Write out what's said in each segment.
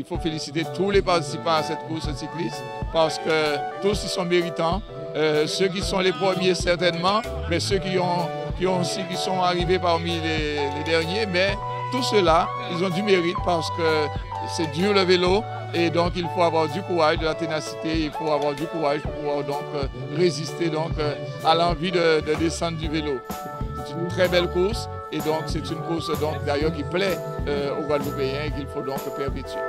Il faut féliciter tous les participants à cette course cycliste parce que tous ils sont méritants. Ceux qui sont les premiers certainement, mais ceux qui sont arrivés parmi les derniers, mais tout cela, ils ont du mérite parce que c'est dur le vélo et donc il faut avoir du courage, de la ténacité, il faut avoir du courage pour pouvoir donc résister donc à l'envie de descendre du vélo. C'est une très belle course et donc c'est une course donc d'ailleurs qui plaît aux Guadeloupéens et qu'il faut donc perpétuer.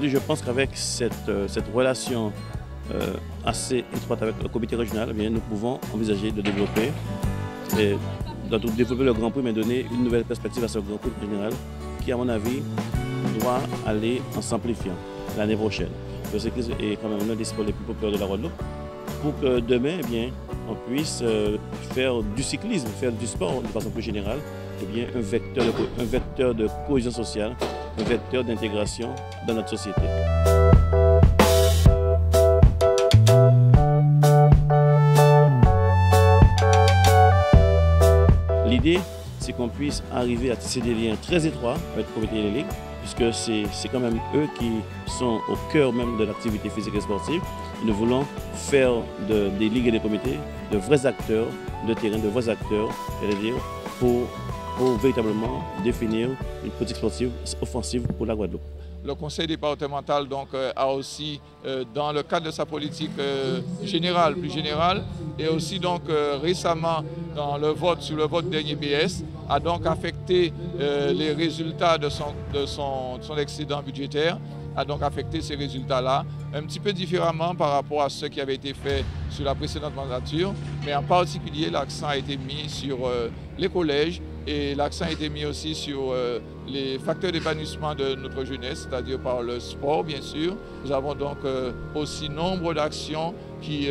Je pense qu'avec cette relation assez étroite avec le comité régional, eh bien, nous pouvons envisager de développer, le Grand Prix, mais donner une nouvelle perspective à ce Grand Prix régional qui, à mon avis, doit aller en s'amplifiant l'année prochaine. Le cyclisme est quand même l'un des sports les plus populaires de la Guadeloupe. Pour que demain, eh bien, on puisse faire du cyclisme, faire du sport de façon plus générale, eh bien, un vecteur de cohésion sociale, un vecteur d'intégration dans notre société. L'idée, c'est qu'on puisse arriver à tisser des liens très étroits avec le comité et les ligues, puisque c'est quand même eux qui sont au cœur même de l'activité physique et sportive. Nous voulons faire des ligues et des comités de vrais acteurs de terrain, de vrais acteurs, j'allais dire, pour véritablement définir une politique sportive offensive pour la Guadeloupe. Le conseil départemental donc, a aussi, dans le cadre de sa politique générale, plus générale, et aussi donc récemment dans le vote, sur le vote dernier PS, a donc affecté les résultats de son excédent budgétaire, a donc affecté ces résultats-là un petit peu différemment par rapport à ce qui avait été fait sur la précédente mandature, mais en particulier l'accent a été mis sur les collèges et l'accent a été mis aussi sur les facteurs d'épanouissement de notre jeunesse, c'est-à-dire par le sport bien sûr. Nous avons donc aussi nombre d'actions qui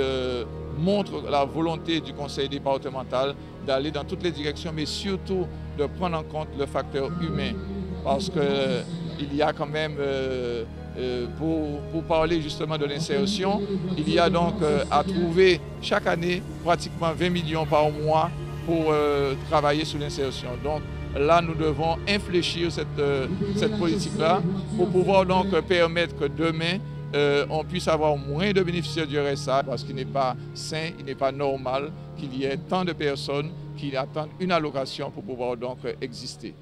montrent la volonté du conseil départemental d'aller dans toutes les directions, mais surtout de prendre en compte le facteur humain, parce qu'il y a quand même, pour parler justement de l'insertion, il y a donc à trouver chaque année pratiquement 20 millions par mois pour travailler sur l'insertion. Donc là, nous devons infléchir cette politique-là pour pouvoir donc permettre que demain, on puisse avoir moins de bénéficiaires du RSA, parce qu'il n'est pas sain, il n'est pas normal qu'il y ait tant de personnes qui attendent une allocation pour pouvoir donc exister.